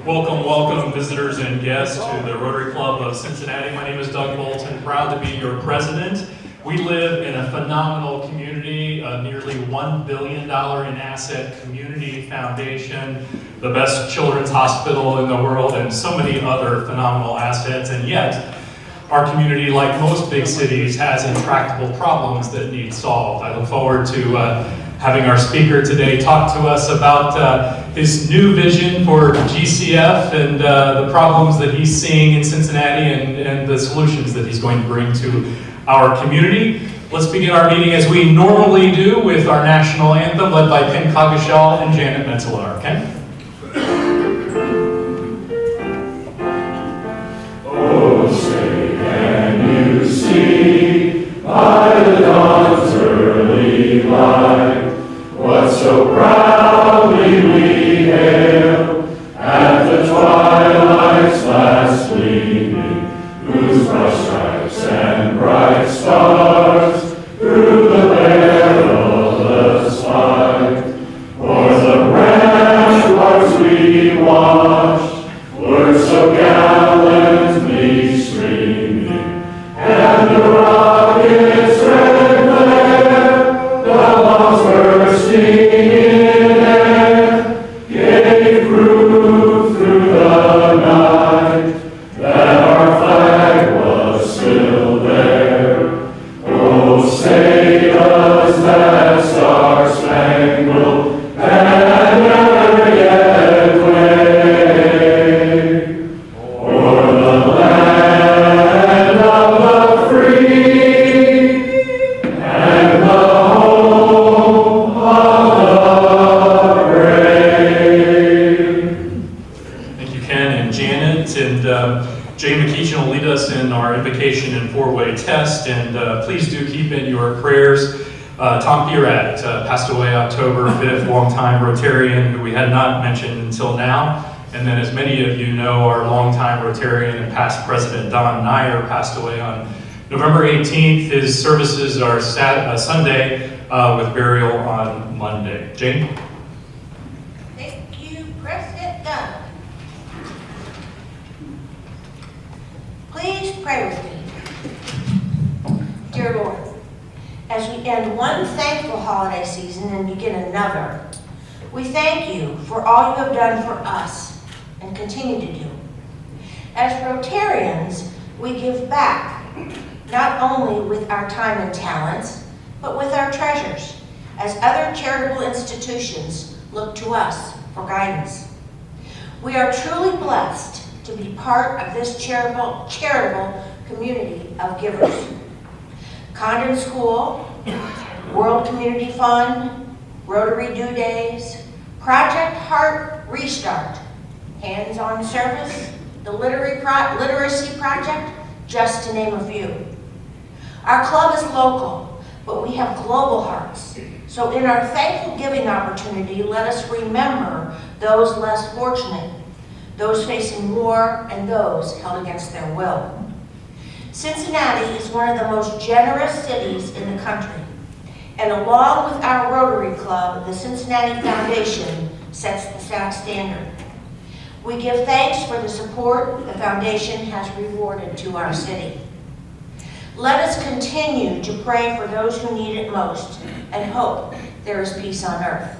Welcome, welcome, visitors and guests to the Rotary Club of Cincinnati. My name is Doug Bolton, proud to be your president. We live in a phenomenal community, a nearly $1 billion in asset community foundation, the best children's hospital in the world, and so many other phenomenal assets. And yet, our community, like most big cities, has intractable problems that need solved. I look forward to having our speaker today talk to us about his new vision for GCF and the problems that he's seeing in Cincinnati and the solutions that he's going to bring to our community. Let's begin our meeting as we normally do with our national anthem led by Ken Coggeshall and Janet Metzelaar. Ken? Oh, say can you see by the dawn's early light what so proudly we hail at the twilight's last gleaming, whose broad stripes and bright stars through the perilous fight o'er the ramparts we watched were so gallantly streaming, and the rockets' red glare, the bombs bursting in air, gave proof through the night that our flag was still there. Oh, say does that star-spangled banner yet wave o'er the land of the free and the home of the brave? Thank you, Ken and Janet. And Jay McKeechin will lead us in our invocation and four-way test. And please do keep in your prayers Tom Pierat, passed away October 5th, longtime Rotarian who we had not mentioned until now. And then, as many of you know, our longtime Rotarian and past president Don Nyer passed away on November 18th. His services are Sunday with burial on Monday. Jane? Thank you, President Dunn. Please pray with me. Dear Lord, as we end one thankful holiday season and begin another, we thank you for all you have done for us and continue to do. As Rotarians, we give back, not only with our time and talents, but with our treasures, as other charitable institutions look to us for guidance. We are truly blessed to be part of this charitable community of givers. Condon School, World Community Fund, Rotary Due Days, Project Heart Restart, Hands-on Service, the Literacy Project, just to name a few. Our club is local, but we have global hearts. So in our thankful giving opportunity, let us remember those less fortunate, those facing war, and those held against their will. Cincinnati is one of the most generous cities in the country, and along with our Rotary Club, the Cincinnati Foundation sets the standard. We give thanks for the support the foundation has rewarded to our city. Let us continue to pray for those who need it most and hope there is peace on earth.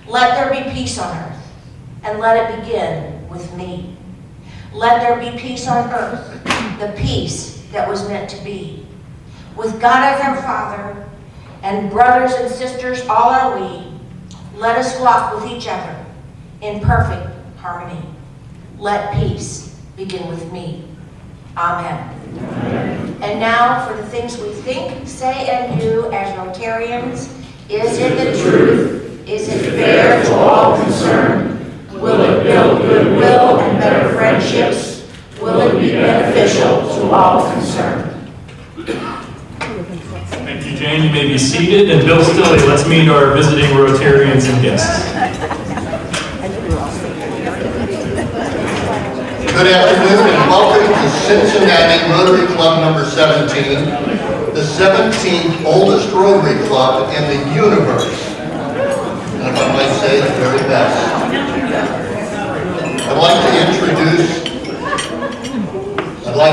Let there be peace on earth, and let it begin with me. Let there be peace on earth, the peace that was meant to be. With God as our Father, and brothers and sisters all are we, let us walk with each other in perfect harmony. Let peace begin with me. Amen. Amen. And now for the things we think, say, and do as Rotarians. Is it the truth? Is it fair to all concerned? Will it build goodwill and better friendships? Will it be beneficial to all concerned? Thank you, Jane. You may be seated. And Bill Stilley, let's meet our visiting Rotarians and guests. Good afternoon and welcome to Cincinnati Rotary Club number 17, the 17th oldest Rotary Club in the universe. And if I might say, the very best. I'd like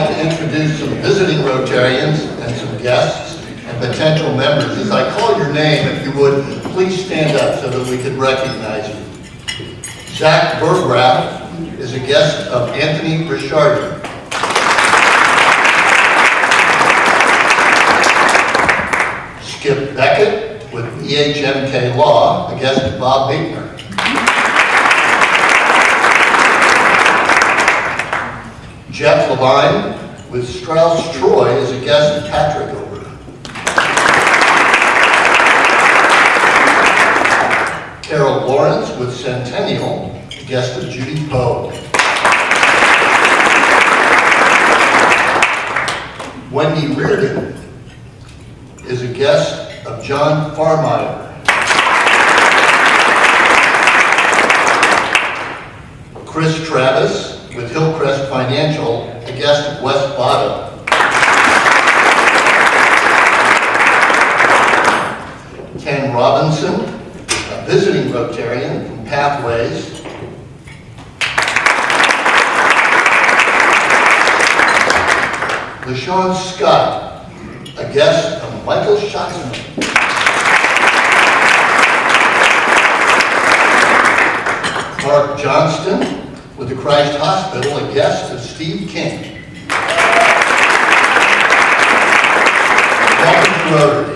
to introduce some visiting Rotarians and some guests and potential members. As I call your name, if you would, please stand up so that we can recognize you. Zach Burgraff is a guest of Anthony Richardi. Skip Beckett with EHMK Law, a guest of Bob Biegner. Jeff Levine with Strauss Troy is a guest of Patrick Ober. Carol Lawrence with Centennial, a guest of Judy Poe. Wendy Reardon is a guest of John Farmeyer. Chris Travis with Hillcrest Financial, a guest of Wes Bottom. Ken Robinson, a visiting Rotarian from Pathways. LaShawn Scott, a guest of Michael Schatzman. Mark Johnston with the Christ Hospital, a guest of Steve King. Welcome to Rotary.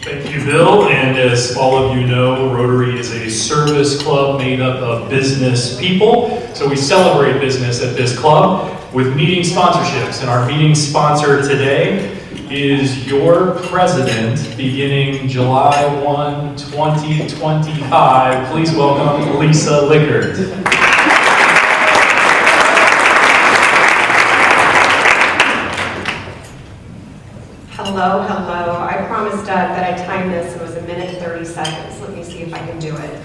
Thank you, Bill. And as all of you know, Rotary is a service club made up of business people. So we celebrate business at this club with meeting sponsorships. And our meeting sponsor today is your president beginning July 1, 2025. Please welcome Lisa Lickert. Hello, hello. I promised Doug that I timed this. It was 1 minute and 30 seconds. Let me see if I can do it.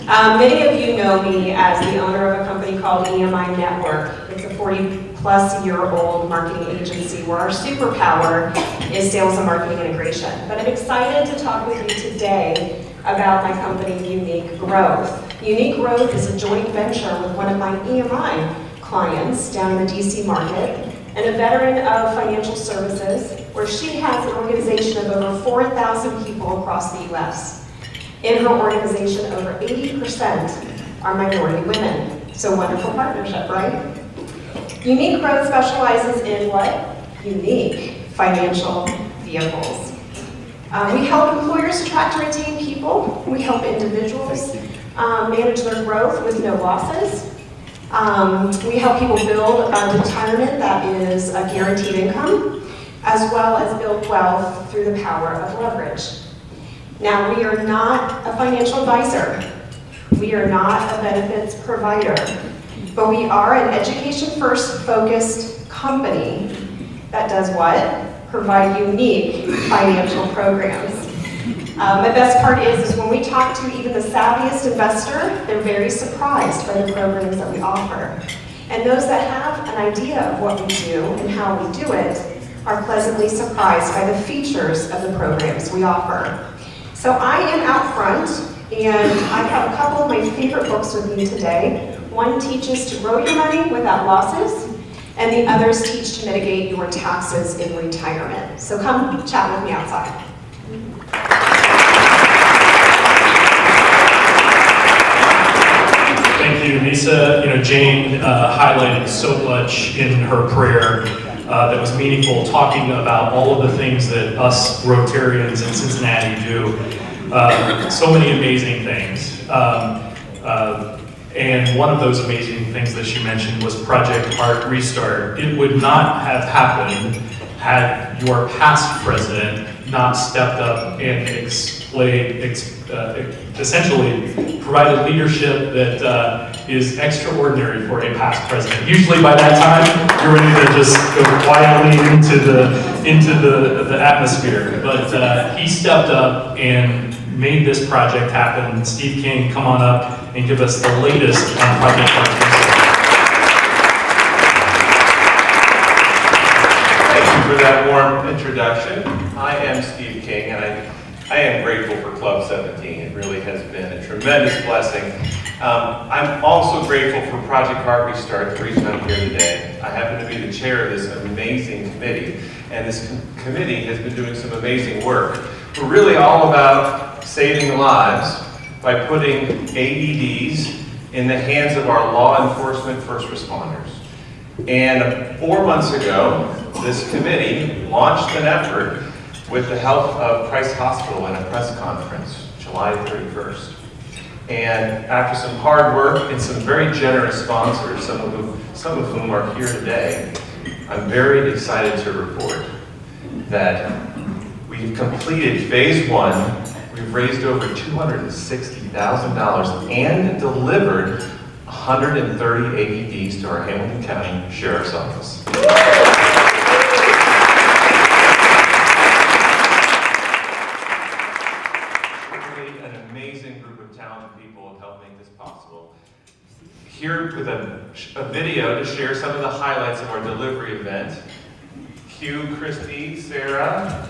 Many of you know me as the owner of a company called EMI Network. It's a 40-plus-year-old marketing agency where our superpower is sales and marketing integration. But I'm excited to talk with you today about my company, Unique Growth. Unique Growth is a joint venture with one of my EMI clients down in the DC market and a veteran of financial services, where she has an organization of over 4,000 people across the U.S. In her organization, over 80% are minority women. So wonderful partnership, right? Unique Growth specializes in what? Unique financial vehicles. We help employers attract and retain people. We help individuals manage their growth with no losses. We help people build a retirement that is a guaranteed income, as well as build wealth through the power of leverage. Now, we are not a financial advisor. We are not a benefits provider, but we are an education-first focused company that does what? Provide unique financial programs. My best part is when we talk to even the savviest investor, they're very surprised by the programs that we offer. And those that have an idea of what we do and how we do it are pleasantly surprised by the features of the programs we offer. So I am out front, and I have a couple of my favorite books with me today. One teaches to grow your money without losses, and the others teach to mitigate your taxes in retirement. So come chat with me outside. Thank you, Lisa. Jane highlighted so much in her prayer that was meaningful, talking about all of the things that us Rotarians in Cincinnati do. So many amazing things. And one of those amazing things that she mentioned was Project Heart Restart. It would not have happened had your past president not stepped up and essentially provided leadership that is extraordinary for a past president. Usually by that time, you're ready to just go quietly into the atmosphere. But he stepped up and made this project happen. Steve King, come on up and give us the latest on Project Heart Restart. Thank you for that warm introduction. I am Steve King, and I am grateful for Club 17. It really has been a tremendous blessing. I'm also grateful for Project Heart Restart, the reason I'm here today. I happen to be the chair of this amazing committee, and this committee has been doing some amazing work. We're really all about saving lives by putting AEDs in the hands of our law enforcement first responders. And 4 months ago, this committee launched an effort with the help of Christ Hospital in a press conference, July 31st. And after some hard work and some very generous sponsors, some of whom are here today, I'm very excited to report that we've completed phase 1. We've raised over $260,000 and delivered 130 AEDs to our Hamilton County Sheriff's Office. Really an amazing group of talented people have helped make this possible. Here with a video to share some of the highlights of our delivery event. Cue Christy, Sarah.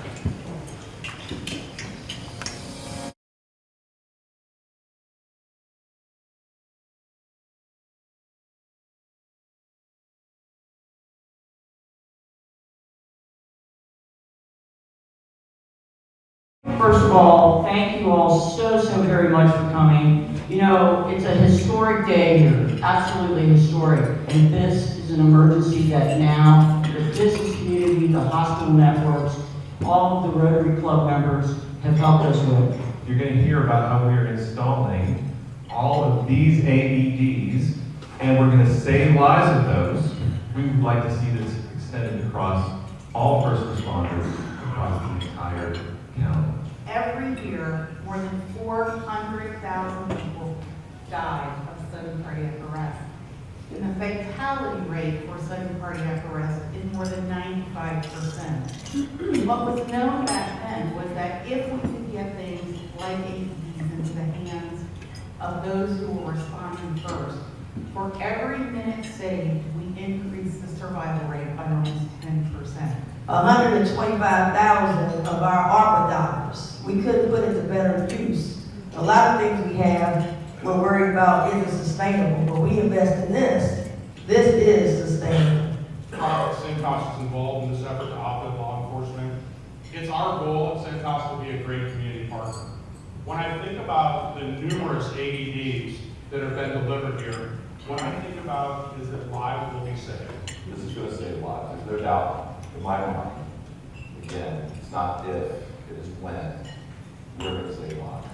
First of all, thank you all so very much for coming. You know, it's a historic day here, absolutely historic. And this is an emergency that now the business community, the hospital networks, all of the Rotary Club members have helped us with. You're going to hear about how we are installing all of these AEDs, and we're going to save lives with those. We would like to see this extended across all first responders across the entire county. Every year, more than 400,000 people die of sudden cardiac arrest. And the fatality rate for sudden cardiac arrest is more than 95%. What was known back then was that if we could get things like AEDs into the hands of those who were responding first, for every minute saved, we increased the survival rate by almost 10%. 125,000 of our ARPA dollars. We couldn't put it to better use. A lot of things we have, we're worried about isn't sustainable, but we invest in this. This is sustainable. CENTCOS is involved in this effort to opt-in law enforcement. It's our goal at CENTCOS to be a great community partner. When I think about the numerous AEDs that have been delivered here, what I think about is that lives will be saved. This is going to save lives. There's no doubt in my mind. Again, it's not if, it is when we're going to save lives.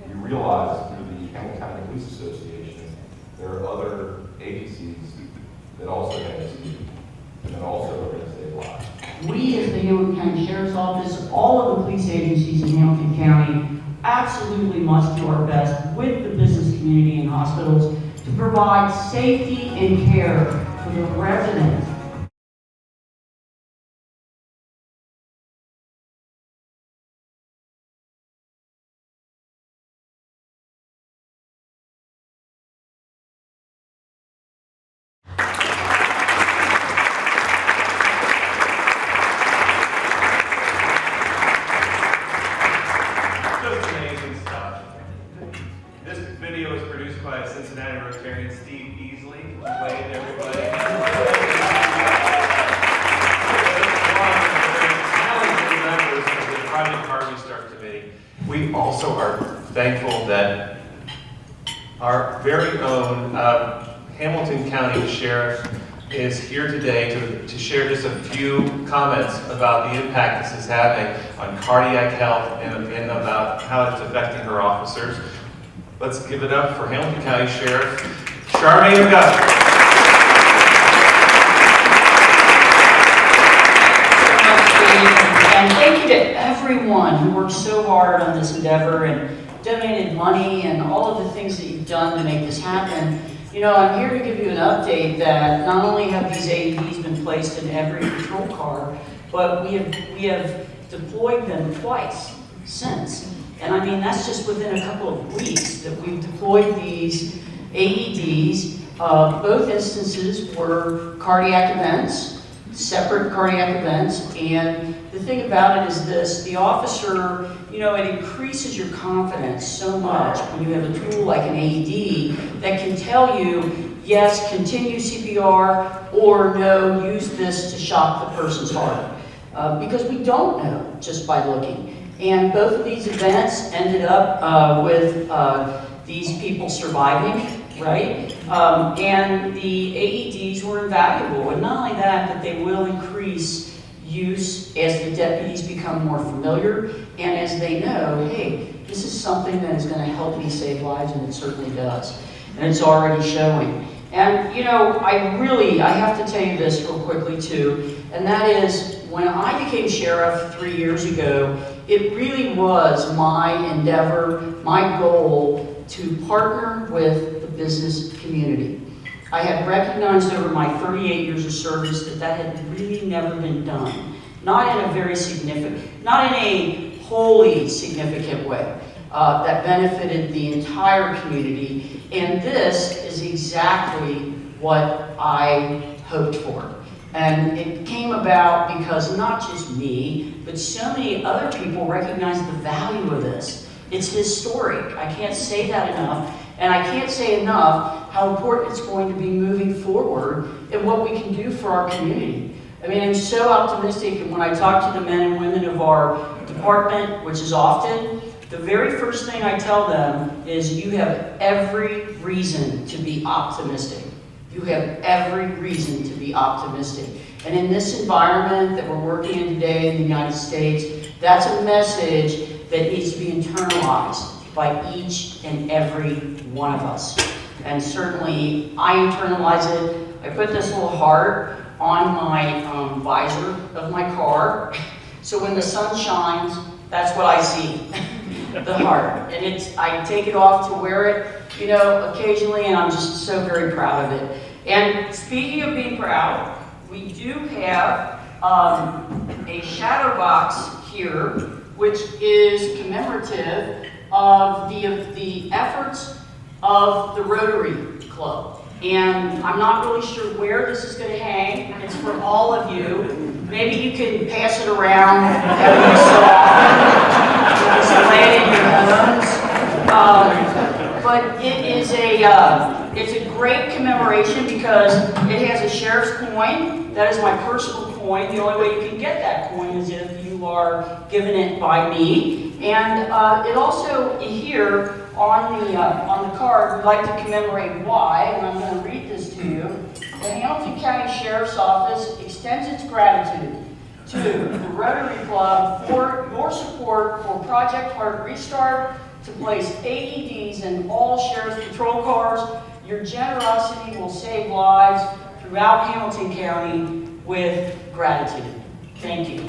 You realize through the Hamilton County Police Association, there are other agencies that also have this need and that also are going to save lives. We, as the Hamilton County Sheriff's Office, all of the police agencies in Hamilton County, absolutely must do our best with the business community and hospitals to provide safety and care for the residents. By a Cincinnati Rotarian, Steve Easley. Wave, everybody. Talented members of the Project Heart Restart Committee. We also are thankful that our very own Hamilton County Sheriff is here today to share just a few comments about the impact this is having on cardiac health and about how it's affecting her officers. Let's give it up for Hamilton County Sheriff Charmaine Augusta. And thank you to everyone who worked so hard on this endeavor and donated money and all of the things that you've done to make this happen. You know, I'm here to give you an update that not only have these AEDs been placed in every patrol car, but we have deployed them twice since. And I mean, that's just within a couple of weeks that we've deployed these AEDs. Both instances were cardiac events, separate cardiac events. And the thing about it is this, the officer, you know, it increases your confidence so much when you have a tool like an AED that can tell you, yes, continue CPR, or no, use this to shock the person's heart. Because we don't know just by looking. And both of these events ended up with these people surviving, right? And the AEDs were invaluable. And not only that, but they will increase use as the deputies become more familiar and as they know, hey, this is something that is going to help me save lives, and it certainly does. And it's already showing. And, you know, I have to tell you this real quickly too, and that is, when I became sheriff 3 years ago, it really was my endeavor, my goal to partner with the business community. I had recognized over my 38 years of service that had really never been done. Not in a very significant, not in a wholly significant way that benefited the entire community. And this is exactly what I hoped for. And it came about because not just me, but so many other people recognized the value of this. It's historic. I can't say that enough. And I can't say enough how important it's going to be moving forward and what we can do for our community. I mean, I'm so optimistic, and when I talk to the men and women of our department, which is often, the very first thing I tell them is you have every reason to be optimistic. You have every reason to be optimistic. And in this environment that we're working in today in the United States, that's a message that needs to be internalized by each and every one of us. And certainly I internalize it. I put this little heart on my visor of my car. So when the sun shines, that's what I see, the heart. And I take it off to wear it, you know, occasionally, and I'm just so very proud of it. And speaking of being proud, we do have a shadow box here, which is commemorative of the efforts of the Rotary Club. And I'm not really sure where this is going to hang. It's for all of you. Maybe you can pass it around every so often. Just lay it in your homes. But it is it's a great commemoration because it has a sheriff's coin. That is my personal coin. The only way you can get that coin is if you are given it by me. And it also here on the card, we'd like to commemorate why, and I'm going to read this to you. The Hamilton County Sheriff's Office extends its gratitude to the Rotary Club for your support for Project Heart Restart to place AEDs in all Sheriff's Patrol cars. Your generosity will save lives throughout Hamilton County with gratitude. Thank you.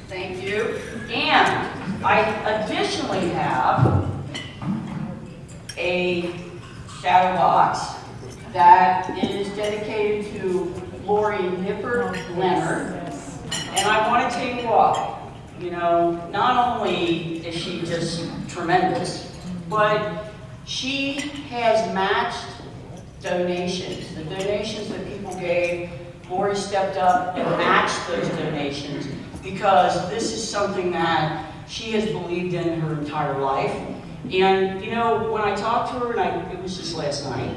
Thank you. And I additionally have a shadow box that is dedicated to Lori Nippert Leonard. And I want to tell you why. You know, not only is she just tremendous, but she has matched donations. The donations that people gave, Lori stepped up and matched those donations because this is something that she has believed in her entire life. And you know, when I talked to her, and it was just last night,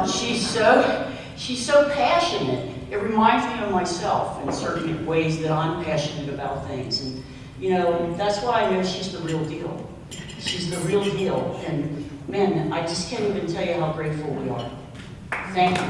she's so passionate. It reminds me of myself in certain ways that I'm passionate about things. And you know, that's why I know she's the real deal. She's the real deal. And man, I just can't even tell you how grateful we are. Thank you.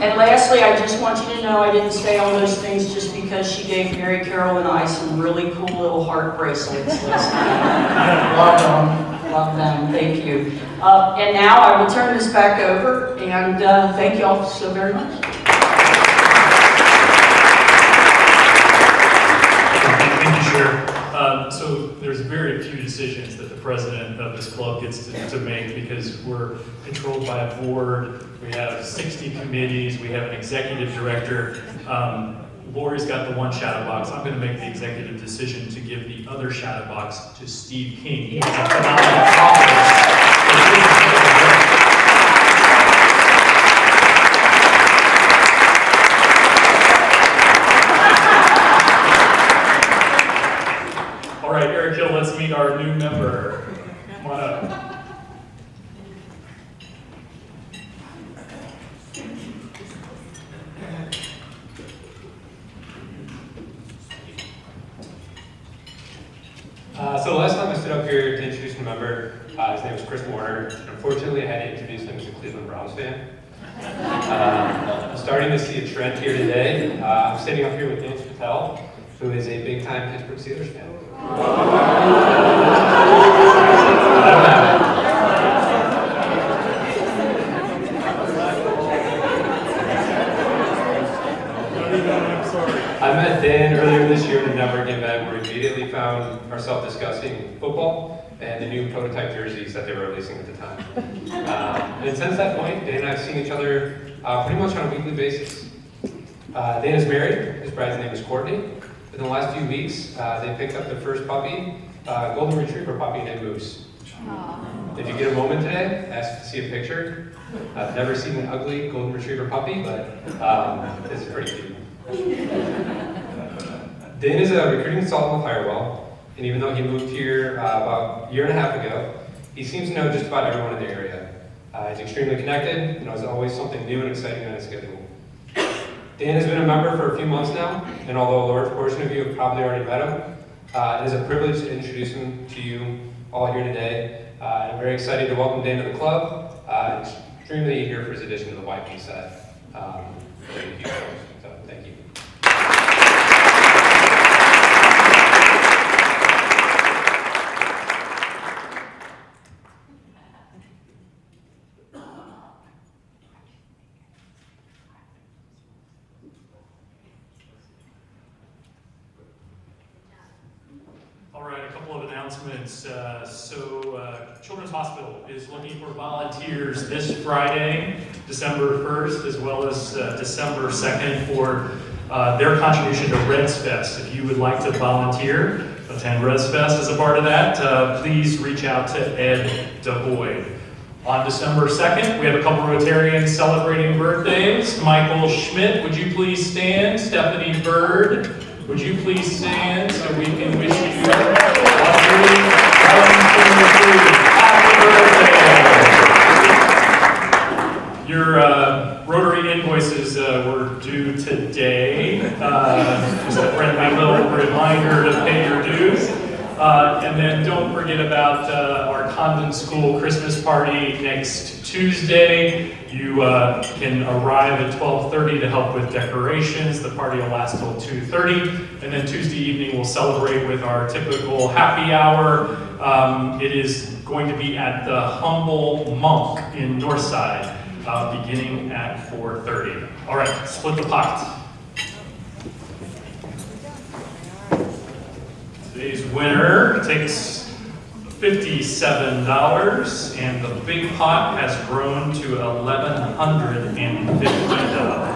And lastly, I just want you to know I didn't say all those things just because she gave Mary Carol and I some really cool little heart bracelets last night. Love them, thank you. And now I will turn this back over, and thank you all so very much. Thank you, Chair. So there's very few decisions that the president of this club gets to make because we're controlled by a board. We have 60 committees. We have an executive director. Lori's got the one shadow box. I'm going to make the executive decision to give the other shadow box to Steve King. He's a phenomenal All right, Eric Hill, let's meet our new member. Come on up. So the last time I stood up here to introduce a member, his name was Chris Warner. Unfortunately, I had to introduce him as a Cleveland Browns fan. I'm starting to see a trend here today. I'm sitting up here with Dan Patel, who is a big-time Pittsburgh Steelers fan. I met Dan earlier this year at a networking event where we immediately found ourselves discussing football and the new prototype jerseys that they were releasing at the time. And since that point, Dan and I have seen each other pretty much on a weekly basis. Dan is married. His bride's name is Courtney. In the last few weeks, they picked up their first puppy, golden retriever puppy named Moose. If you get a moment today, ask to see a picture. I've never seen an ugly golden retriever puppy, but it's pretty cute. Dan is a recruiting consultant with Hirewell, and even though he moved here about a year and a half ago, he seems to know just about everyone in the area. He's extremely connected, and there's always something new and exciting on his schedule. Dan has been a member for a few months now, and although a large portion of you have probably already met him, it is a privilege to introduce him to you all here today. I'm very excited to welcome Dan to the club. Extremely eager for his addition to the YP set. Thank you. So, thank you. All right, a couple of announcements. Children's Hospital is looking for volunteers this Friday, December 1st, as well as December 2nd for their contribution to Reds Fest. If you would like to volunteer, attend Reds Fest as a part of that, please reach out to Ed DeBoyd. On December 2nd, we have a couple Rotarians celebrating birthdays. Michael Schmidt, would you please stand? Stephanie Bird, would you please stand so we can wish you happy birthday? Your Rotary invoices were due today. Just a friendly little reminder to pay your dues. And then don't forget about our Condon School Christmas party next Tuesday. You can arrive at 12:30 to help with decorations. The party will last till 2:30. And then Tuesday evening we'll celebrate with our typical happy hour. It is going to be at the Humble Monk in Northside, beginning at 4:30. All right, split the pot. Today's winner takes $57, and the big pot has grown to $1,150.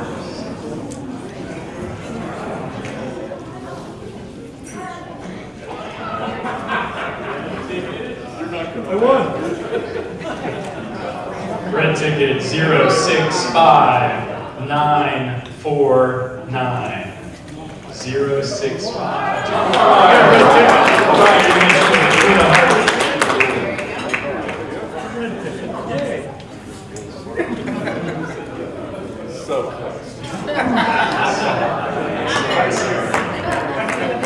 I won. Red ticket 065949. 065. So close.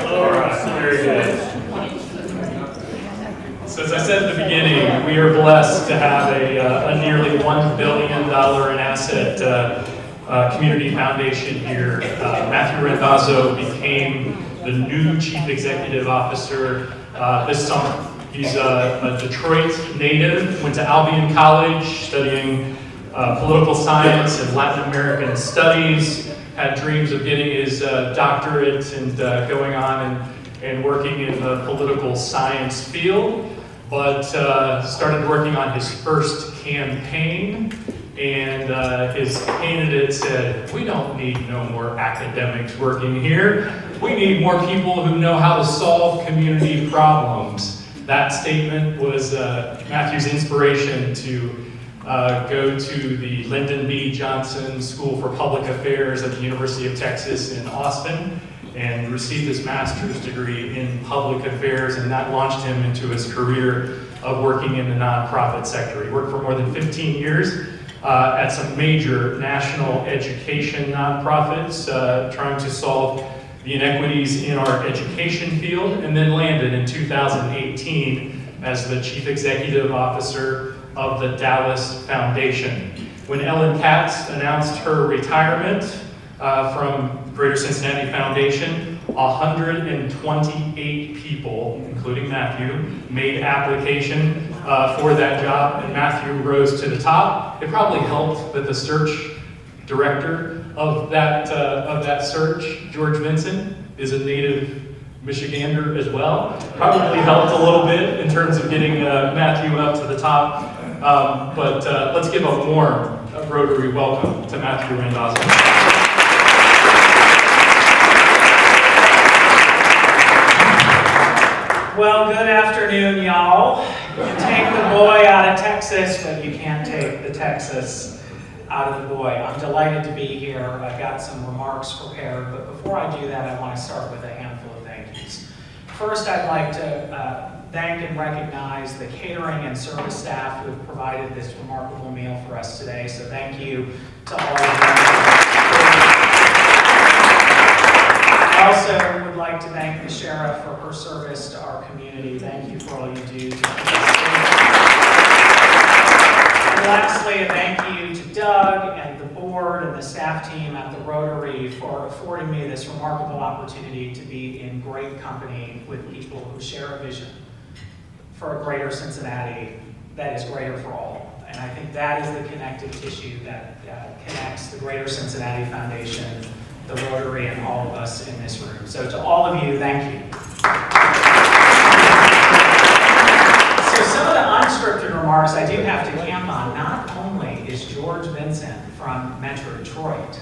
All right, very good. blessed to have a nearly $1 billion in asset community foundation here. Matthew Randazzo became the new Chief Executive Officer this summer. He's a Detroit native, went to Albion College studying political science and Latin American studies, had dreams of getting his doctorate and going on and working in the political science field, but started working on his first campaign, and his candidate said, "We don't need no more academics working here. We need more people who know how to solve community problems." That statement was Matthew's inspiration to go to the Lyndon B. Johnson School for Public Affairs at the University of Texas in Austin and received his master's degree in public affairs, and that launched him into his career of working in the nonprofit sector. He worked for more than 15 years at some major national education nonprofits trying to solve the inequities in our education field, and then landed in 2018 as the Chief Executive Officer of the Dallas Foundation. When Ellen Katz announced her retirement from Greater Cincinnati Foundation, 128 people, including Matthew, made application for that job, and Matthew rose to the top. It probably helped that the search director of that search, George Vincent, is a native Michigander as well. Probably helped a little bit in terms of getting Matthew up to the top. But let's give a warm Rotary welcome to Matthew Randazzo. Well, good afternoon, y'all. You can take the boy out of Texas, but you can't take the Texas out of the boy. I'm delighted to be here. I've got some remarks prepared, but before I do that, I want to start with a handful of thank yous. First, I'd like to thank and recognize the catering and service staff who have provided this remarkable meal for us today, so thank you to all of them. I also would like to thank the sheriff for her service to our community. Thank you for all you do to keep us safe. And lastly, a thank you to Doug and the board and the staff team at the Rotary for affording me this remarkable opportunity to be in great company with people who share a vision for a greater Cincinnati that is greater for all. And I think that is the connective tissue that connects the Greater Cincinnati Foundation, the Rotary, and all of us in this room. So to all of you, thank you. So some of the unscripted remarks I do have to camp on. Not only is George Vincent from Metro Detroit,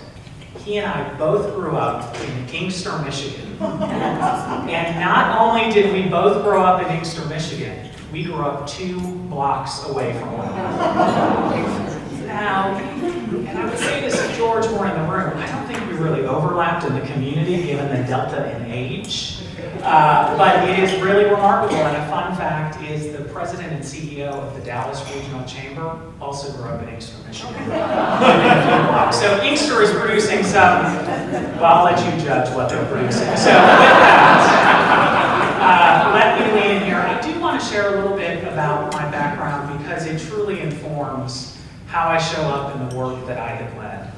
he and I both grew up in Inkster, Michigan. And not only did we both grow up in Inkster, Michigan, we grew up 2 blocks away from one another. Now, and I would say this if George were in the room, I don't think we really overlapped in the community given the delta in age. But it is really remarkable, and a fun fact is the president and CEO of the Dallas Regional Chamber also grew up in Inkster, Michigan. So Inkster is producing some, well, I'll let you judge what they're producing. So with that, let me lean in here. I do want to share a little bit about my background because it truly informs how I show up in the work that I have led.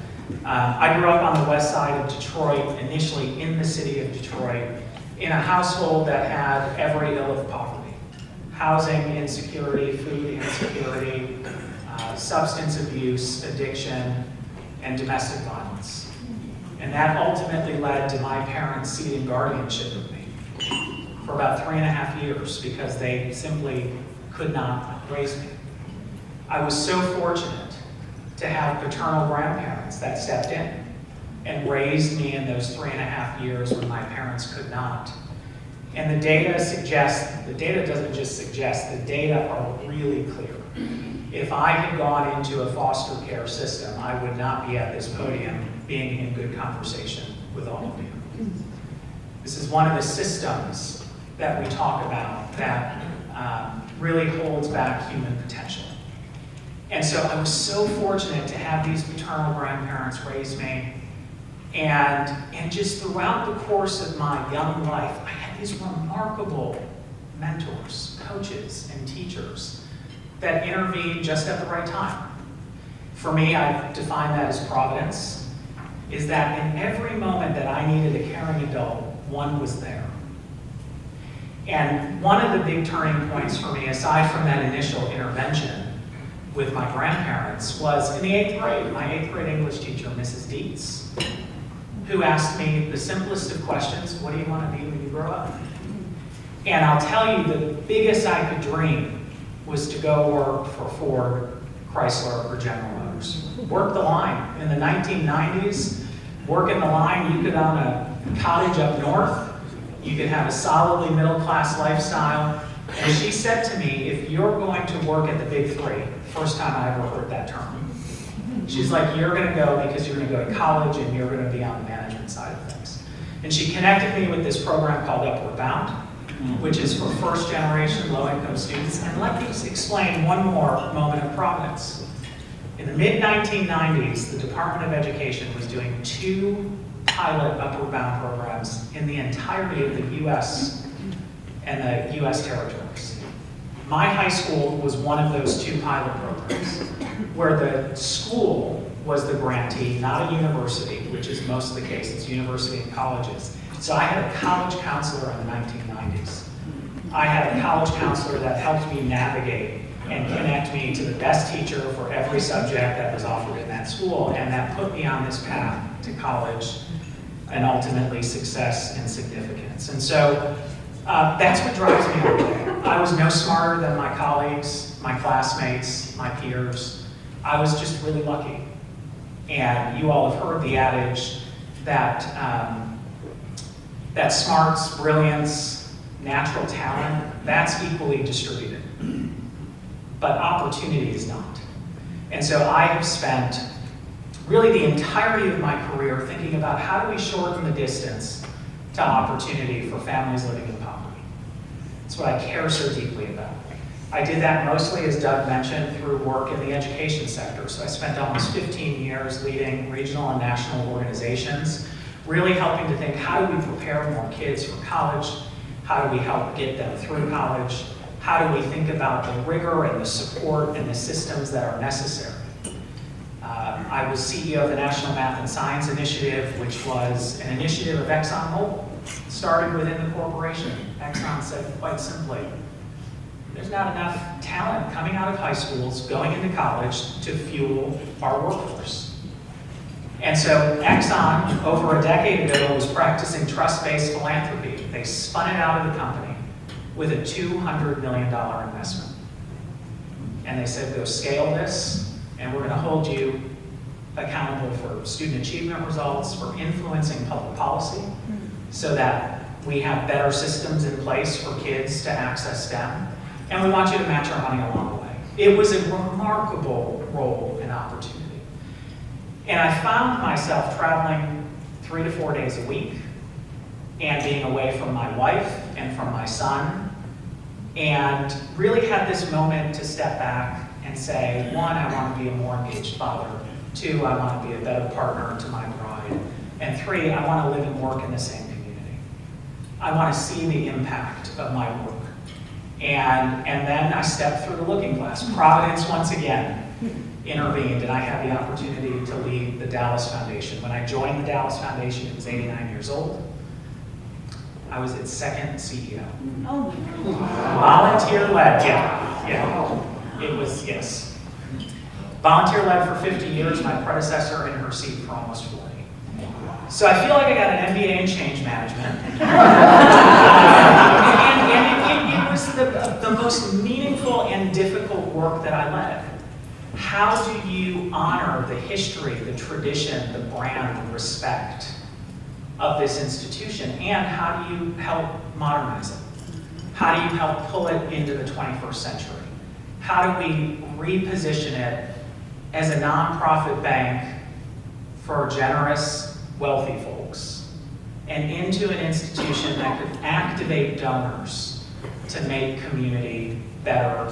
I grew up on the west side of Detroit, initially in the city of Detroit, in a household that had every ill of poverty. Housing insecurity, food insecurity, substance abuse, addiction, and domestic violence. And that ultimately led to my parents ceding guardianship of me for about 3.5 years because they simply could not raise me. I was so fortunate to have paternal grandparents that stepped in and raised me in those 3.5 years when my parents could not. And the data suggests, the data doesn't just suggest, the data are really clear. If I had gone into a foster care system, I would not be at this podium being in good conversation with all of you. This is one of the systems that we talk about that really holds back human potential. And so I was so fortunate to have these paternal grandparents raise me. And just throughout the course of my young life, I had these remarkable mentors, coaches, and teachers that intervened just at the right time. For me, I define that as providence, is that in every moment that I needed a caring adult, one was there. And one of the big turning points for me, aside from that initial intervention with my grandparents, was in the 8th grade. My 8th grade English teacher, Mrs. Dietz, who asked me the simplest of questions: what do you want to be when you grow up? And I'll tell you, the biggest I could dream was to go work for Ford, Chrysler, or General Motors. Work the line. In the 1990s, working the line, you could own a cottage up north, you could have a solidly middle-class lifestyle. And she said to me, if you're going to work at the big three, first time I ever heard that term, she's like, you're going to go because you're going to go to college and you're going to be on the management side of things. And she connected me with this program called Upward Bound, which is for first-generation low-income students. And let me explain one more moment of providence. In the mid-1990s, the Department of Education was doing 2 pilot Upward Bound programs in the entirety of the U.S. and the U.S. territories. My high school was one of those 2 pilot programs, where the school was the grantee, not a university, which is most of the case. It's university and colleges. So I had a college counselor in the 1990s. I had a college counselor that helped me navigate and connect me to the best teacher for every subject that was offered in that school, and that put me on this path to college and ultimately success and significance. And so that's what drives me every day. I was no smarter than my colleagues, my classmates, my peers. I was just really lucky. And you all have heard the adage that that smarts, brilliance, natural talent, that's equally distributed. But opportunity is not. And so I have spent really the entirety of my career thinking about how do we shorten the distance to opportunity for families living in poverty. It's what I care so deeply about. I did that mostly, as Doug mentioned, through work in the education sector. So I spent almost 15 years leading regional and national organizations, really helping to think, how do we prepare more kids for college? How do we help get them through college? How do we think about the rigor and the support and the systems that are necessary? I was CEO of the National Math and Science Initiative, which was an initiative of ExxonMobil. It started within the corporation. Exxon said quite simply, there's not enough talent coming out of high schools, going into college to fuel our workforce. And so Exxon, over a decade ago, was practicing trust-based philanthropy. They spun it out of the company with a $200 million investment. And they said, go scale this, and we're going to hold you accountable for student achievement results, for influencing public policy, so that we have better systems in place for kids to access STEM, and we want you to match our money along the way. It was a remarkable role and opportunity. And I found myself traveling 3 to 4 days a week, and being away from my wife and from my son, and really had this moment to step back and say, 1, I want to be a more engaged father. 2, I want to be a better partner to my bride. And 3, I want to live and work in the same community. I want to see the impact of my work. And then I stepped through the looking glass. Providence, once again, intervened, and I had the opportunity to lead the Dallas Foundation. When I joined the Dallas Foundation, it was 89 years old. I was its 2nd CEO. Oh. Volunteer-led, yeah. It was, yes. Volunteer-led for 50 years, my predecessor in her seat for almost 40. So I feel like I got an MBA in change management. And it was the most meaningful and difficult work that I led. How do you honor the history, the tradition, the brand, the respect of this institution, and how do you help modernize it? How do you help pull it into the 21st century? How do we reposition it as a nonprofit bank for generous, wealthy folks, and into an institution that could activate donors to make community better,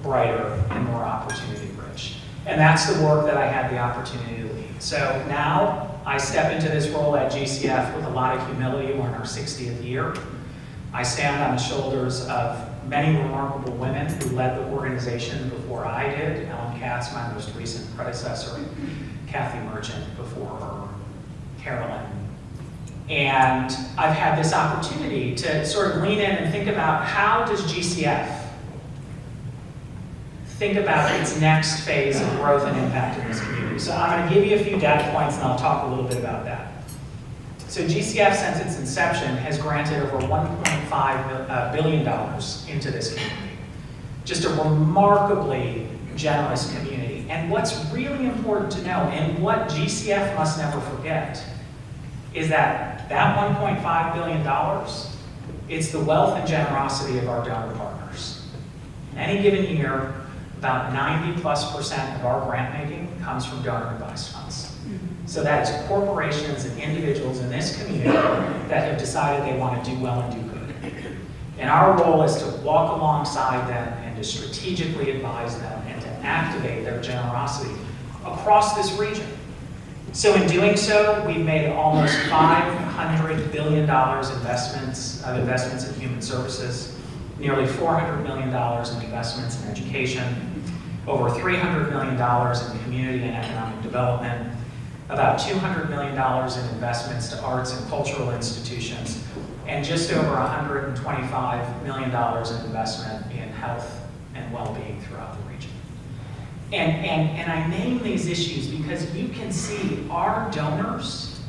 brighter, and more opportunity rich? And that's the work that I had the opportunity to lead. So now I step into this role at GCF with a lot of humility. We're in our 60th year. I stand on the shoulders of many remarkable women who led the organization before I did. Ellen Katz, my most recent predecessor, Kathy Merchant before her, Carolyn. And I've had this opportunity to sort of lean in and think about how does GCF think about its next phase of growth and impact in this community. So I'm going to give you a few data points and I'll talk a little bit about that. So GCF, since its inception, has granted over $1.5 billion into this community. Just a remarkably generous community. And what's really important to know, and what GCF must never forget, is that $1.5 billion, it's the wealth and generosity of our donor partners. In any given year, about 90+% of our grant making comes from donor advised funds. So that is corporations and individuals in this community that have decided they want to do well and do good. And our role is to walk alongside them and to strategically advise them and to activate their generosity across this region. So in doing so, we've made almost $500 billion investments in human services, nearly $400 million in investments in education, over $300 million in community and economic development, about $200 million in investments to arts and cultural institutions, and just over $125 million in investment in health and well-being throughout the region. And I name these issues because you can see our donors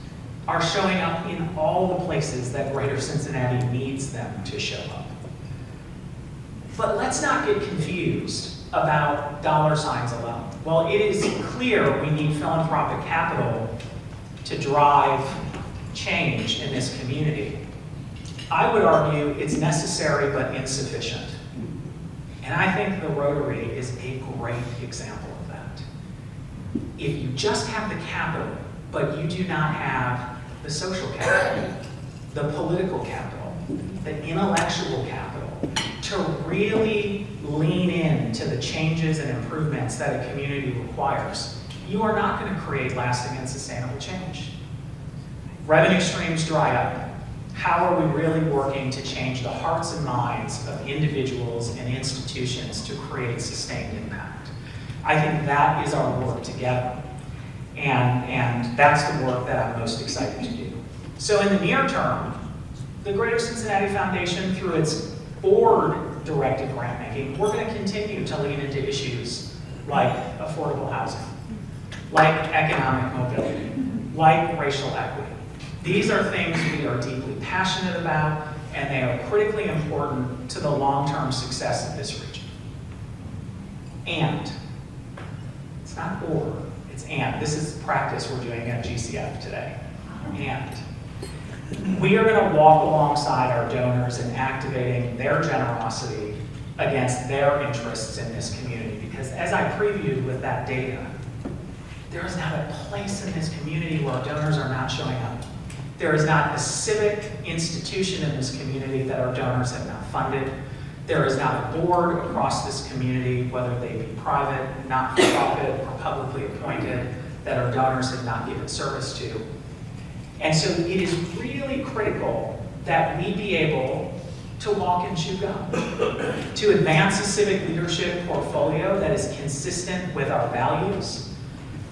are showing up in all the places that Greater Cincinnati needs them to show up. But let's not get confused about dollar signs alone. Well, it is clear we need philanthropic capital to drive change in this community. I would argue it's necessary but insufficient. And I think the Rotary is a great example of that. If you just have the capital, but you do not have the social capital, the political capital, the intellectual capital, to really lean into the changes and improvements that a community requires, you are not going to create lasting and sustainable change. Revenue streams dry up. How are we really working to change the hearts and minds of individuals and institutions to create sustained impact? I think that is our work together. And that's the work that I'm most excited to do. So in the near term, the Greater Cincinnati Foundation, through its board-directed grant making, we're going to continue to lean into issues like affordable housing, like economic mobility, like racial equity. These are things we are deeply passionate about, and they are critically important to the long-term success of this region. And, it's not or, it's and. This is practice we're doing at GCF today. And we are going to walk alongside our donors in activating their generosity against their interests in this community. Because as I previewed with that data, there is not a place in this community where our donors are not showing up. There is not a civic institution in this community that our donors have not funded. There is not a board across this community, whether they be private, not-for-profit, or publicly appointed, that our donors have not given service to. And so it is really critical that we be able to walk and chew gum, to advance a civic leadership portfolio that is consistent with our values,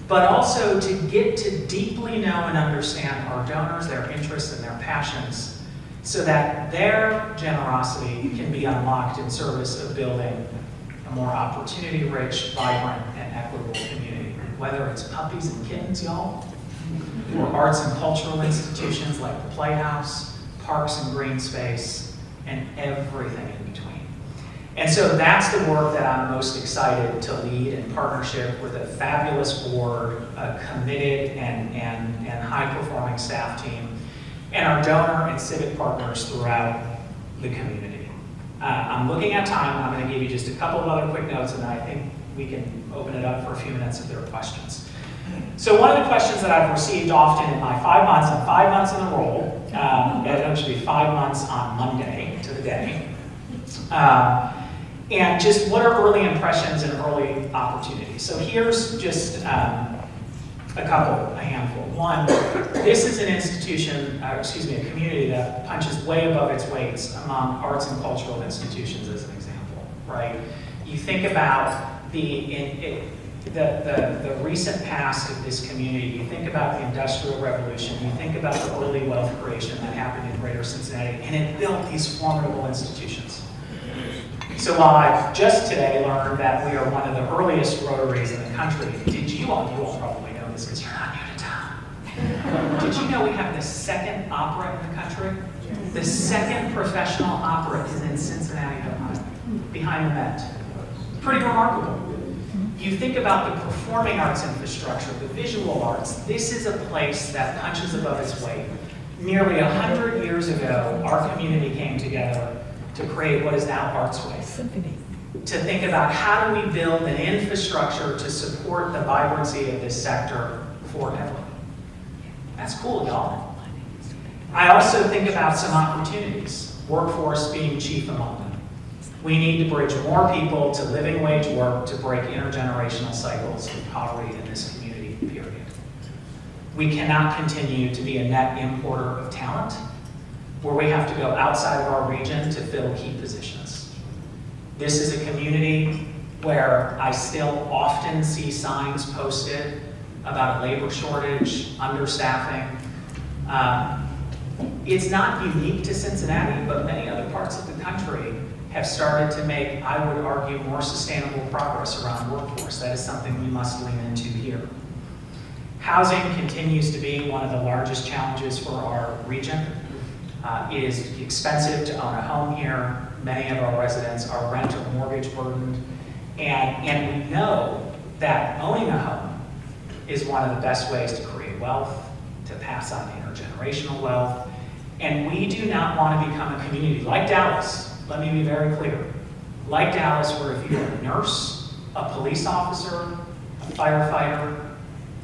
but also to get to deeply know and understand our donors, their interests, and their passions, so that their generosity can be unlocked in service of building a more opportunity-rich, vibrant, and equitable community. Whether it's puppies and kittens, y'all, or arts and cultural institutions like the Playhouse, parks and green space, and everything in between. And so that's the work that I'm most excited to lead in partnership with a fabulous board, a committed and high-performing staff team, and our donor and civic partners throughout the community. I'm looking at time. I'm going to give you just a couple of other quick notes, and then I think we can open it up for a few minutes if there are questions. So one of the questions that I've received often in my 5 months, I'm 5 months in the role, it actually 5 months on Monday to the day, and just what are early impressions and early opportunities. So here's just A handful. One, this is an institution, a community that punches way above its weights among arts and cultural institutions, as an example, right? You think about the recent past of this community, you think about the Industrial Revolution, you think about the early wealth creation that happened in Greater Cincinnati, and it built these formidable institutions. So while I've just today learned that we are one of the earliest Rotaries in the country, you all probably know this because you're not new to town. Did you know we have the second opera in the country? The second professional opera is in Cincinnati, Ohio, behind the Met. Pretty remarkable. You think about the performing arts infrastructure, the visual arts, this is a place that punches above its weight. Nearly 100 years ago, our community came together to create what is now Artsway. To think about how do we build an infrastructure to support the vibrancy of this sector forever. That's cool, y'all. I also think about some opportunities, workforce being chief among them. We need to bridge more people to living wage work to break intergenerational cycles of poverty in this community, period. We cannot continue to be a net importer of talent, where we have to go outside of our region to fill key positions. This is a community where I still often see signs posted about a labor shortage, understaffing. It's not unique to Cincinnati, but many other parts of the country have started to make, I would argue, more sustainable progress around workforce. That is something we must lean into here. Housing continues to be one of the largest challenges for our region. It is expensive to own a home here. Many of our residents are rent or mortgage burdened. And we know that owning a home is one of the best ways to create wealth, to pass on intergenerational wealth. And we do not want to become a community like Dallas. Let me be very clear. Like Dallas, where if you're a nurse, a police officer, a firefighter,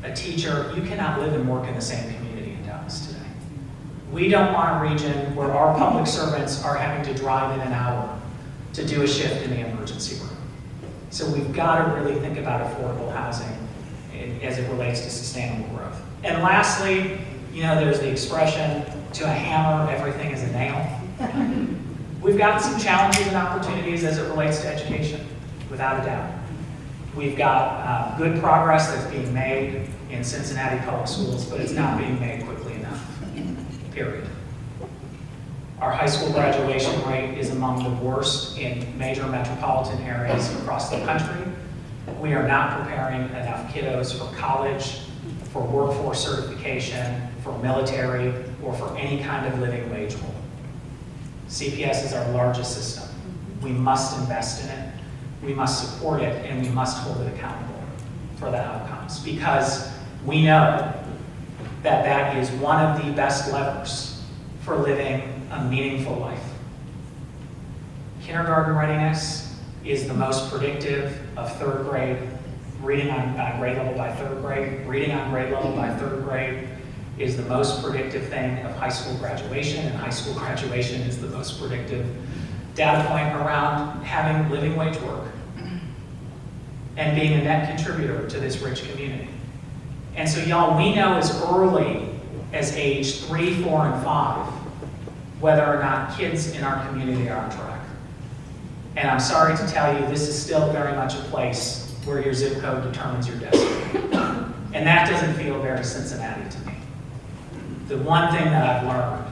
a teacher, you cannot live and work in the same community in Dallas today. We don't want a region where our public servants are having to drive in an hour to do a shift in the emergency room. So we've got to really think about affordable housing as it relates to sustainable growth. And lastly, there's the expression, to a hammer, everything is a nail. We've got some challenges and opportunities as it relates to education, without a doubt. We've got good progress that's being made in Cincinnati public schools, but it's not being made quickly enough, period. Our high school graduation rate is among the worst in major metropolitan areas across the country. We are not preparing enough kiddos for college, for workforce certification, for military, or for any kind of living wage role. CPS is our largest system. We must invest in it, we must support it, and we must hold it accountable for the outcomes, because we know that that is one of the best levers for living a meaningful life. Kindergarten readiness is the most predictive of third grade, reading on grade level by third grade, reading on grade level by third grade is the most predictive thing of high school graduation, and high school graduation is the most predictive data point around having living wage work and being a net contributor to this rich community. And so y'all, we know as early as age 3, 4, and 5 whether or not kids in our community are on track. And I'm sorry to tell you, this is still very much a place where your zip code determines your destiny. And that doesn't feel very Cincinnati to me. The one thing that I've learned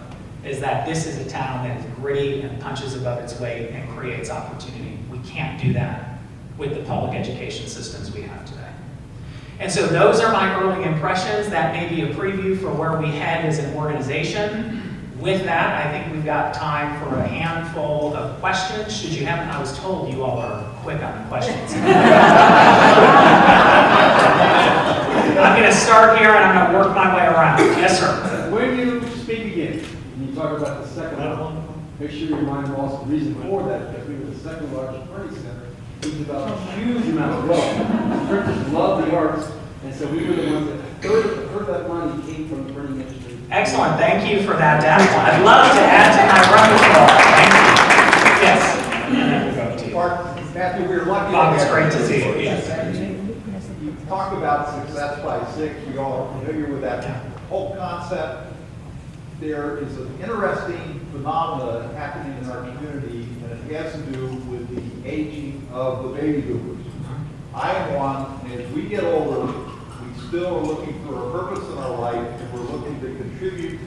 is that this is a town that is gritty and punches above its weight and creates opportunity. We can't do that with the public education systems we have today. And so those are my early impressions. That may be a preview for where we head as an organization. With that, I think we've got time for a handful of questions. Should you have, I was told you all are quick on the questions. I'm going to start here and I'm going to work my way around. Yes, sir. When you speak again, and you talk about the second one, make sure you remind them also the reason for that, because we were the second largest learning center. We developed a huge amount of wealth. Churches love the arts, and so we were the ones that a third of that money came from the printing industry. Excellent. Thank you for that data. I'd love to add to my repertoire. Thank you. Yes. And then we'll go to you. Matthew, we were lucky. Bob, it's great to see you. Yes. talk about success by 6. We all are familiar with that whole concept. There is an interesting phenomena happening in our community, and it has to do with the aging of the baby boomers. I am one, and as we get older, we still are looking for a purpose in our life, and we're looking to contribute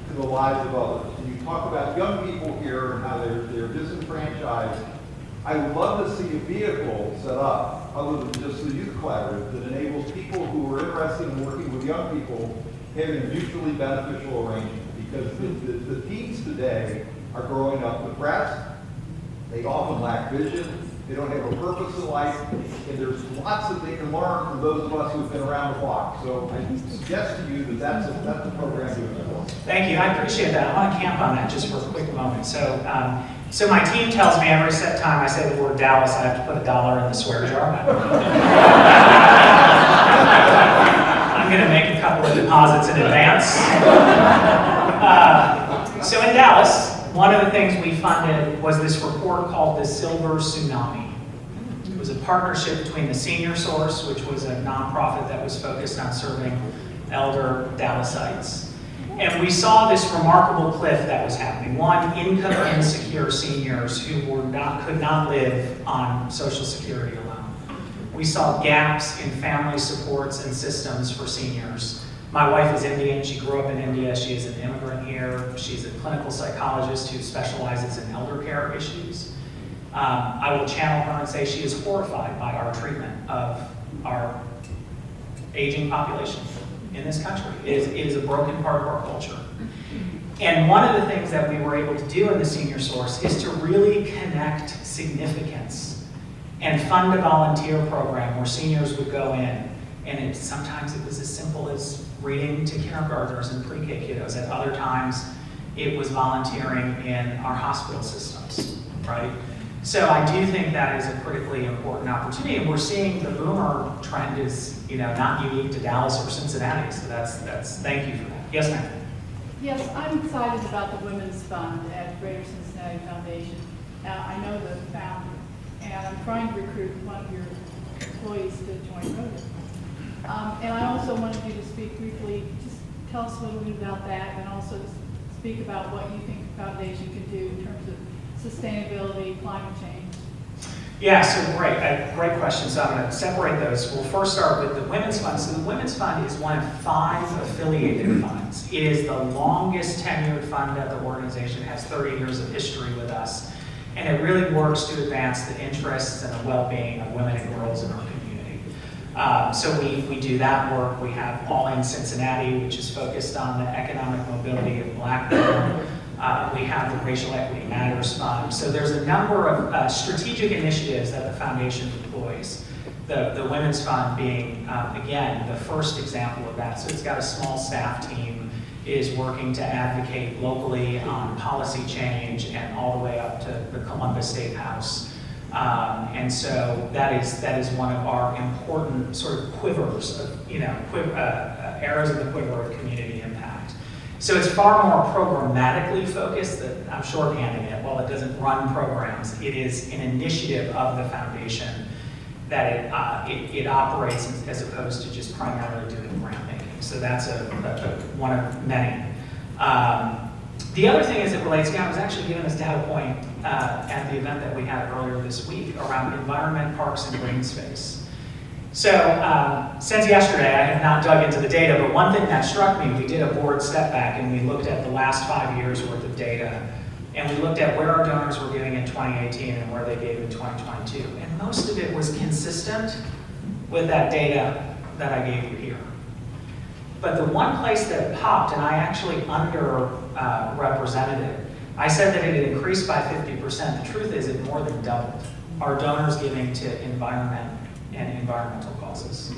to the lives of others. And you talk about young people here and how they're disenfranchised. I would love to see a vehicle set up, other than just the youth collaborative, that enables people who are interested in working with young people having a mutually beneficial arrangement. Because the teens today are growing up depressed, they often lack vision, they don't have a purpose in life, and there's lots that they can learn from those of us who've been around the block. So I suggest to you that that's a program to explore. Thank you, I appreciate that. I want to camp on that just for a quick moment. So my team tells me every set time I say the word Dallas, I have to put $1 in the swear jar. I'm going to make a couple of deposits in advance. So in Dallas, one of the things we funded was this report called the Silver Tsunami. It was a partnership between the Senior Source, which was a nonprofit that was focused on serving elder Dallasites. And we saw this remarkable cliff that was happening. One, income insecure seniors who could not live on Social Security alone. We saw gaps in family supports and systems for seniors. My wife is Indian. She grew up in India. She is an immigrant here. She's a clinical psychologist who specializes in elder care issues. I will channel her and say she is horrified by our treatment of our aging population in this country. It is a broken part of our culture. And one of the things that we were able to do in the Senior Source is to really connect significance and fund a volunteer program where seniors would go in, and sometimes it was as simple as reading to kindergartners and pre-K kiddos. At other times, it was volunteering in our hospital systems, right? So I do think that is a critically important opportunity, and we're seeing the boomer trend is, not unique to Dallas or Cincinnati. So that's thank you for that. Yes, ma'am. Yes, I'm excited about the Women's Fund at Greater Cincinnati Foundation. I know the founder, and I'm trying to recruit one of your employees to join Rotary. And I also wanted you to speak briefly, just tell us a little bit about that, and also speak about what you think the foundation can do in terms of sustainability, climate change. Yeah, so great question. So I'm going to separate those. We'll first start with the Women's Fund. So the Women's Fund is one of 5 affiliated funds. It is the longest tenured fund at the organization. It has 30 years of history with us. And it really works to advance the interests and the well-being of women and girls in our community. So we do that work. We have All in Cincinnati, which is focused on the economic mobility of Black women. We have the Racial Equity Matters Fund. So there's a number of strategic initiatives that the foundation deploys. The Women's Fund being, again, the first example of that. So it's got a small staff team, is working to advocate locally on policy change and all the way up to the Columbus State House. And so that is one of our important sort of quivers of, arrows in the quiver of community impact. So it's far more programmatically focused. That I'm shorthanding it. While it doesn't run programs, it is an initiative of the foundation that it operates as opposed to just primarily doing grant making. So that's one of many. The other thing as it relates, I was actually given this data point at the event that we had earlier this week around environment, parks, and green space. So since yesterday, I have not dug into the data, but one thing that struck me, we did a board step back and we looked at the last 5 years worth of data, and we looked at where our donors were giving in 2018 and where they gave in 2022. And most of it was consistent with that data that I gave you here. But the one place that popped, and I actually underrepresented it, I said that it had increased by 50%. The truth is it more than doubled. Our donors giving to environment and environmental causes.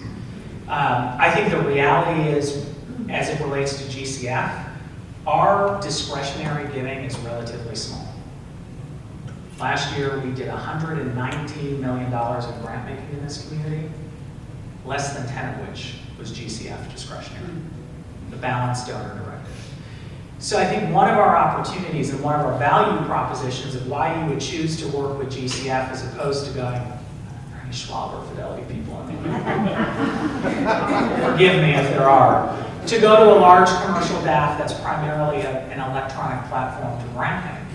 I think the reality is, as it relates to GCF, our discretionary giving is relatively small. Last year, we did $119 million in grant making in this community, less than 10 of which was GCF discretionary, the balance donor directed. So I think one of our opportunities and one of our value propositions of why you would choose to work with GCF as opposed to going, any Schwab or Fidelity people in there? Forgive me if there are. To go to a large commercial DAF that's primarily an electronic platform to grantmaking,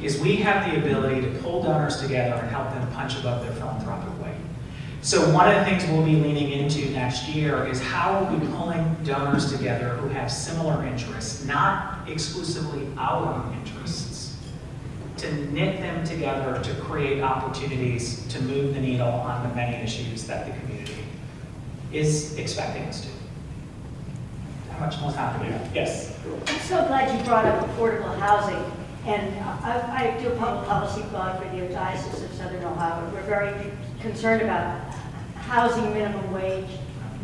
is we have the ability to pull donors together and help them punch above their philanthropic weight. So one of the things we'll be leaning into next year is how are we pulling donors together who have similar interests, not exclusively our interests, to knit them together to create opportunities to move the needle on the many issues that the community is expecting us to. How much more time do we have? Yes. I'm so glad you brought up affordable housing. And I do a public policy blog for the Diocese of Southern Ohio. We're very concerned about housing minimum wage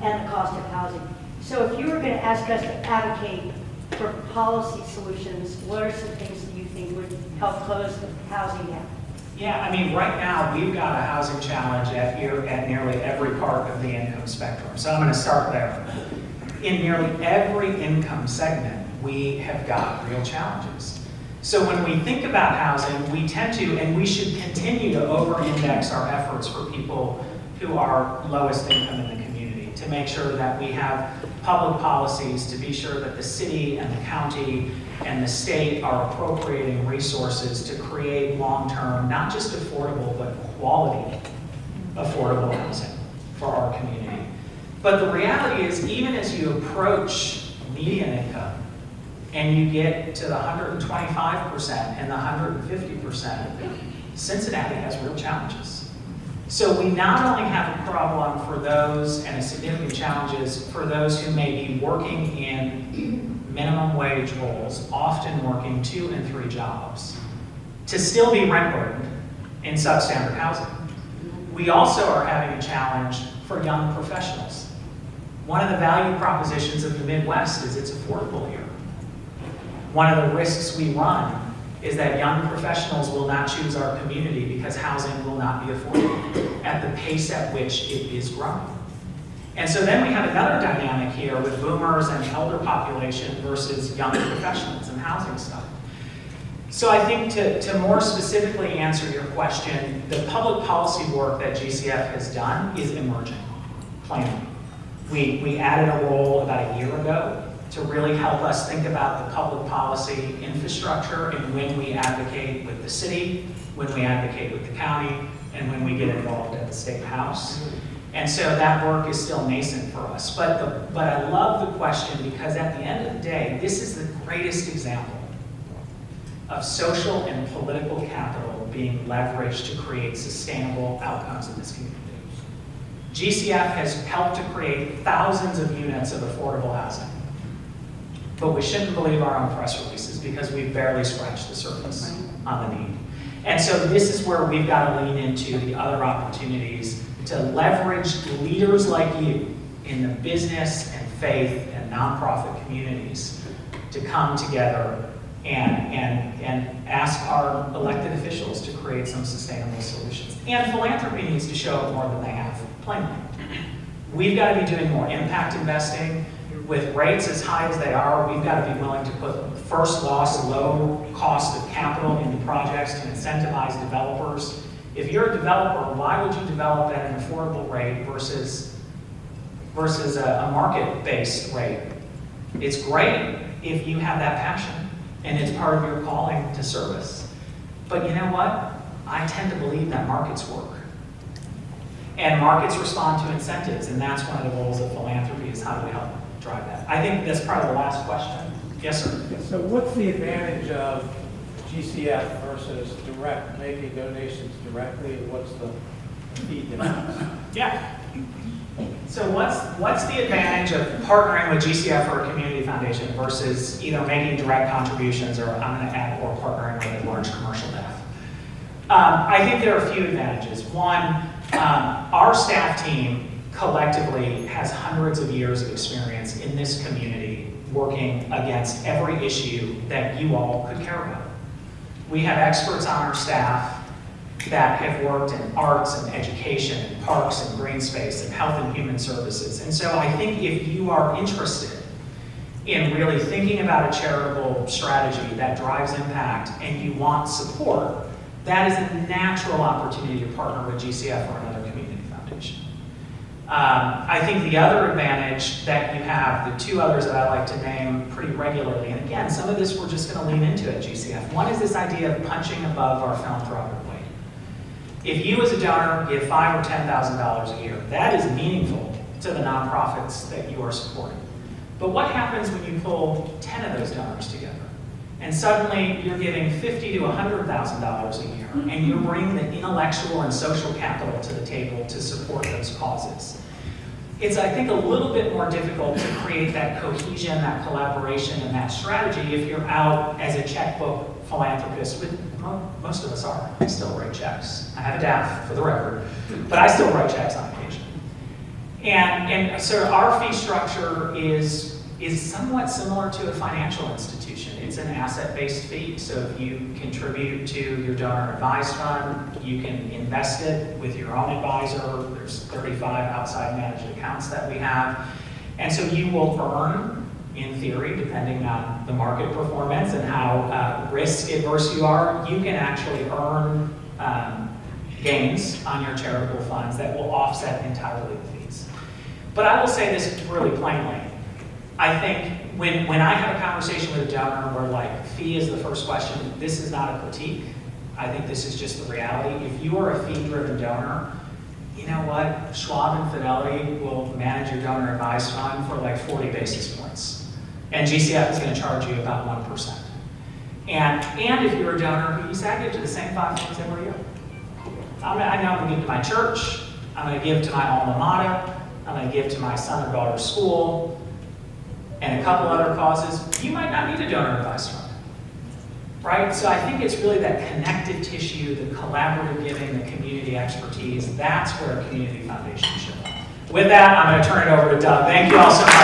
and the cost of housing. So if you were going to ask us to advocate for policy solutions, what are some things that you think would help close the housing gap? Yeah, I mean, right now, we've got a housing challenge at nearly every part of the income spectrum. So I'm going to start there. In nearly every income segment, we have got real challenges. So when we think about housing, we tend to, and we should continue to over-index our efforts for people who are lowest income in the community, to make sure that we have public policies, to be sure that the city and the county and the state are appropriating resources to create long-term, not just affordable, but quality affordable housing for our community. But the reality is, even as you approach median income, and you get to the 125% and the 150%, Cincinnati has real challenges. So we not only have a problem for those and a significant challenges for those who may be working in minimum wage roles, often working 2 and 3 jobs, to still be rent burdened in substandard housing. We also are having a challenge for young professionals. One of the value propositions of the Midwest is it's affordable here. One of the risks we run is that young professionals will not choose our community because housing will not be affordable at the pace at which it is growing. And so then we have another dynamic here with boomers and the elder population versus young professionals and housing stuff. So I think to more specifically answer your question, the public policy work that GCF has done is emerging, plainly. We added a role about a year ago to really help us think about the public policy infrastructure and when we advocate with the city, when we advocate with the county, and when we get involved at the state house. And so that work is still nascent for us. But I love the question because at the end of the day, this is the greatest example of social and political capital being leveraged to create sustainable outcomes in this community. GCF has helped to create thousands of units of affordable housing. But we shouldn't believe our own press releases because we've barely scratched the surface on the need. And so this is where we've got to lean into the other opportunities to leverage leaders like you in the business and faith and nonprofit communities to come together and ask our elected officials to create some sustainable solutions. And philanthropy needs to show up more than they have, plainly. We've got to be doing more impact investing. With rates as high as they are, we've got to be willing to put first loss, low cost of capital into projects to incentivize developers. If you're a developer, why would you develop at an affordable rate versus a market-based rate? It's great if you have that passion and it's part of your calling to service. But you know what? I tend to believe that markets work. And markets respond to incentives, and that's one of the roles of philanthropy is how do we help drive that. I think that's probably the last question. Yes, sir. So what's the advantage of GCF versus direct, making donations directly, and what's the fee difference? Yeah. So what's the advantage of partnering with GCF or a community foundation versus either making direct contributions or I'm going to add or partnering with a large commercial DAF? I think there are a few advantages. One, our staff team collectively has hundreds of years of experience in this community working against every issue that you all could care about. We have experts on our staff that have worked in arts and education and parks and green space and health and human services. And so I think if you are interested in really thinking about a charitable strategy that drives impact and you want support, that is a natural opportunity to partner with GCF or another community foundation. Foundation. I think the other advantage that you have, the two others that I like to name pretty regularly, and again, some of this we're just going to lean into at GCF. One is this idea of punching above our philanthropic weight. If you as a donor give $5,000 or $10,000 a year, that is meaningful to the nonprofits that you are supporting. But what happens when you pull 10 of those donors together? And suddenly you're giving $50,000 to $100,000 a year, and you're bringing the intellectual and social capital to the table to support those causes. It's, I think, a little bit more difficult to create that cohesion, that collaboration, and that strategy if you're out as a checkbook philanthropist, which most of us are. I still write checks. I have a DAF, for the record, but I still write checks on occasion. And so our fee structure is somewhat similar to a financial institution. It's an asset-based fee, so if you contribute to your donor advised fund, you can invest it with your own advisor. There's 35 outside managed accounts that we have. And so you will earn, in theory, depending on the market performance and how risk adverse you are, you can actually earn gains on your charitable funds that will offset entirely the fees. But I will say this really plainly. I think when I have a conversation with a donor where like fee is the first question, this is not a critique. I think this is just the reality. If you are a fee-driven donor, you know what? Schwab and Fidelity will manage your donor advised fund for like 40 basis points. And GCF is going to charge you about 1%. And if you're a donor who you say, I give to the same 5 things every year. I know I'm going to give to my church, I'm going to give to my alma mater, I'm going to give to my son or daughter's school, and a couple other causes, you might not need a donor advised fund, right? So I think it's really that connective tissue, the collaborative giving, the community expertise, that's where a community foundation should be. With that, I'm going to turn it over to Doug. Thank you all so much.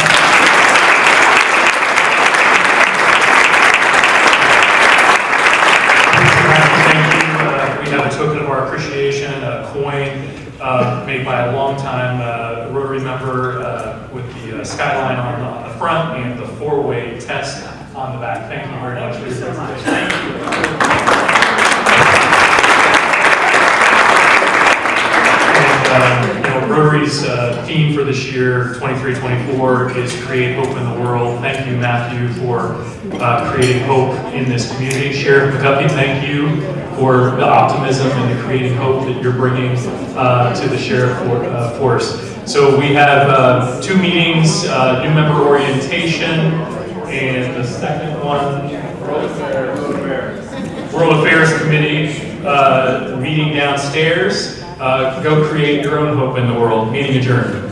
We have a token of our appreciation, a coin made by a longtime Rotary member with the skyline on the front and the four-way test on the back. Thank you very much for your presentation. Thank you. And, Rotary's theme for this year, 23-24, is Create Hope in the World. Thank you, Matthew, for creating hope in this community. Sheriff McGuffey, thank you for the optimism and the creating hope that you're bringing to the Sheriff force. So we have 2 meetings, new member orientation, and the second one, World Affairs Committee meeting downstairs. Go create your own hope in the world. Meeting adjourned.